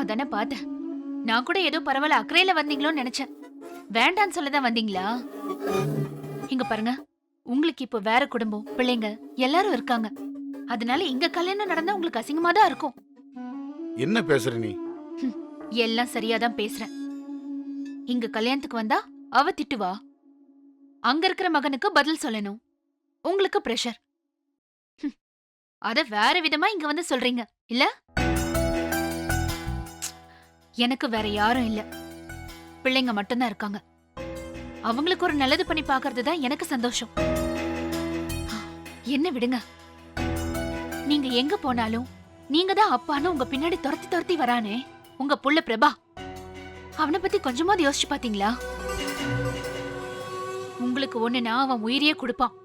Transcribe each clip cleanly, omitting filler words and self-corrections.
அதானே பார்த்தேன். நான் கூட ஏதோ பரவாயில்ல அக்கறையில வந்தீங்களோன்னு நினைச்சேன். வேண்டான்னு சொல்லதான் வந்தீங்களா? இங்க பாருங்க, உங்களுக்கு இப்ப வேற குடும்பம், பிள்ளைங்க எல்லாரும் இருக்காங்க. அதனால இங்க கல்யாணம் நடந்தா உங்களுக்கு அசிங்கமா தான் இருக்கும். என்ன பேசுற நீ? எல்லாம் சரியாதான் பேசுறேன். இங்க கல்யாணத்துக்கு வந்தா அவ திட்டுவா, அங்க இருக்கிற மகனுக்கு பதில் சொல்லணும். உங்களுக்கு பிரஷர். அத வேற விதமா இங்க வந்து சொல்றீங்க இல்ல? எனக்கு வேற யாரும் இல்ல, பிள்ளைங்க மட்டும்தான் இருக்காங்க. அவங்களுக்கு ஒரு நல்லது பண்ணி பாக்குறது தான் எனக்கு சந்தோஷம். என்ன விடுங்க. நீங்க எங்க போனாலும் நீங்க தான் அப்பான்னு உங்க பின்னாடி துரத்தி துரத்தி வரானே உங்க புள்ள பிரபா. அவனை பத்தி கொஞ்சமாவது யோசிச்சு பாத்தீங்களா? உங்களுக்கு ஒண்ணுனா அவன் உயிரியே கொடுப்பான்.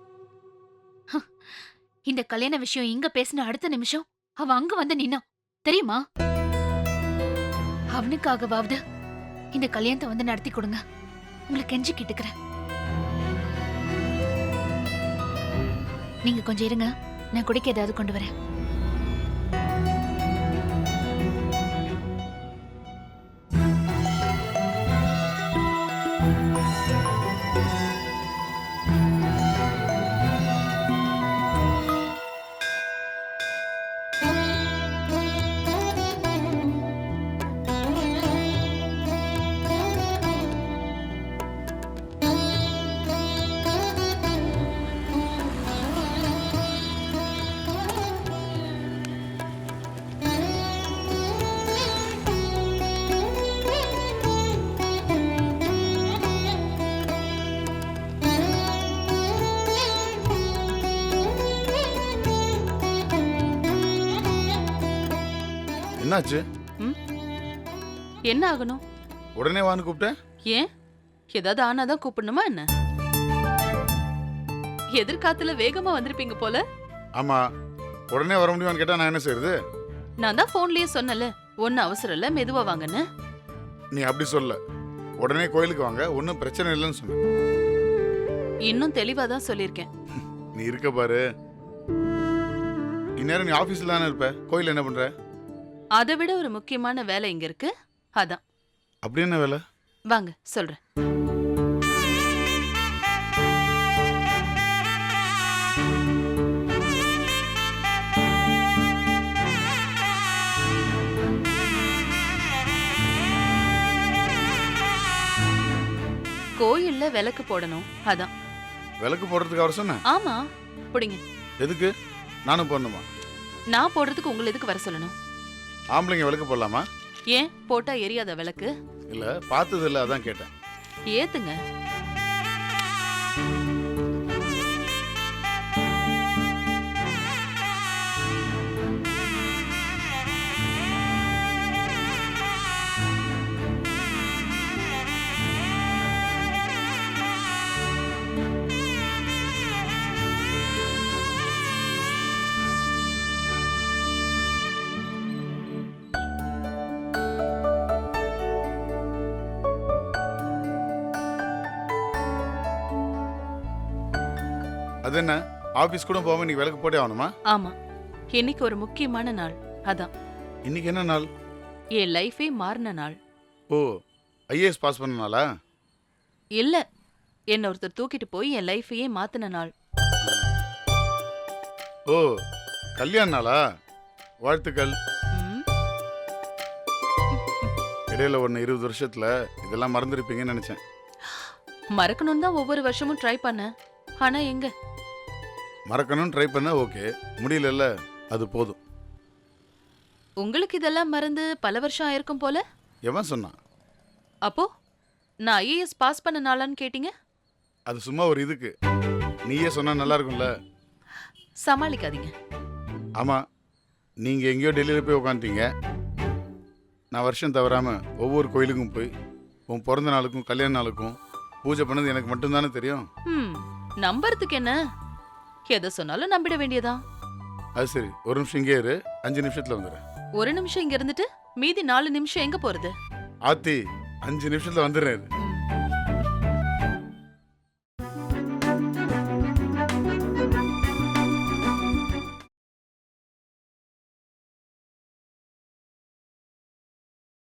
இந்த கல்யாண விஷயம் இங்க பேசின அடுத்த நிமிஷம் அவன் அங்க வந்து நின்னான் தெரியுமா? அவனுக்காகவாவது இந்த கல்யாணத்தை வந்து நடத்தி கொடுங்க. உங்களுக்கு கெஞ்சி கேட்டுக்கிறேன். நீங்க கொஞ்சம் இருங்க, நான் குடிக்க ஏதாவது கொண்டு வரேன். என்னாச்சு? என்ன ஆகணும்? உடனே வான்னு கூப்பிட்டேன். ஏன் ஏதாவது ஆனாதான் கூப்பிடணுமா என்ன? எதிர்காத்துல வேகமா வந்திருப்பீங்க போல. ஆமா, உடனே வர முடியுமான்னு கேட்டா நான் என்ன செய்யறது? நான் தான் போன்லயே சொன்னல, ஒன்னும் அவசரம் இல்ல, மெதுவா வாங்கன்னு. நீ அப்படி சொல்ல, உடனே கோயிலுக்கு வாங்க, ஒன்னும் பிரச்சனை இல்லைன்னு சொன்ன. இன்னும் தெளிவா தான் சொல்லியிருக்கேன். நீ இருக்க பாரு. இந்நேரம் நீ ஆபீஸ்ல தானே இருப்ப, கோயில் என்ன பண்ற? அதை விட ஒரு முக்கியமான வேலை இங்க இருக்கு, அதான். அப்படி என்ன வேலை? வாங்க சொல்றேன். கோயில்ல விளக்கு போடணும், அதான். விளக்கு போடுறதுக்கு அவர் சொன்ன? ஆமா, புடிங்க. எதுக்கு? நானும் போடணுமா? நான் போடுறதுக்கு உங்களை எதுக்கு வர சொல்லணும்? ஆம்பளைங்க விளக்கு போடலாமா? ஏன் போட்டா எரியாத விளக்கு? இல்ல, பார்த்தது இல்ல, அதான் கேட்டேன். ஏத்துங்க. அது என்ன, ஆபீஸ் கூட போகாம நீ விளக்கு போட்டே ஆகணுமா? ஆமா, இன்னைக்கு ஒரு முக்கியமான நாள், அதான். இன்னைக்கு என்ன நாள்? என் லைஃபே மாறின நாள். ஓ, ஐஏஎஸ் பாஸ் பண்ண நாளா? இல்ல, என்ன ஒருத்தர் தூக்கிட்டு போய் என் லைஃபையே மாத்தின நாள். ஓ, கல்யாண நாளா? வாழ்த்துக்கள். ம், இடையில ஒன்று 20 வருஷத்துல இதெல்லாம் மறந்துருப்பீங்கன்னு நினைச்சேன். மறக்கணும்னு தான் ஒவ்வொரு வருஷமும் ட்ரை பண்ணேன், ஆனா எங்க. மறக்கணும்னு ட்ரை பண்ண, ஓகே, முடியல, அது போதும். உங்களுக்கு இதெல்லாம் மறந்து பல வருஷம் ஆயிருக்கும் போல. எவன் சொன்னான்? அப்போ நான் ஐஏஎஸ் பாஸ் பண்ண நாளான்னு கேட்டீங்க. அது சும்மா ஒரு இதுக்கு. நீயே சொன்னா நல்லா இருக்கும்ல. சமாளிக்காதீங்க. ஆமா, நீங்க எங்கேயோ டெல்லியில போய் உட்காந்துட்டீங்க. நான் வருஷம் தவறாம ஒவ்வொரு கோயிலுக்கும் போய் உன் பிறந்த நாளுக்கும் கல்யாண நாளுக்கும் பூஜை பண்ணது எனக்கு மட்டும்தானே தெரியும். நம்புறதுக்கு என்ன, எதை சொன்னாலும் நம்பிட வேண்டியதான். அது சரி, ஒரு நிமிஷம் இங்கே இரு, 5 நிமிஷத்துல வந்துடுறேன். ஒரு நிமிஷம் இங்க இருந்துட்டு மீதி 4 நிமிஷம் எங்க போறது? ஆத்தி, 5 நிமிஷத்துல வந்துடுறேன்.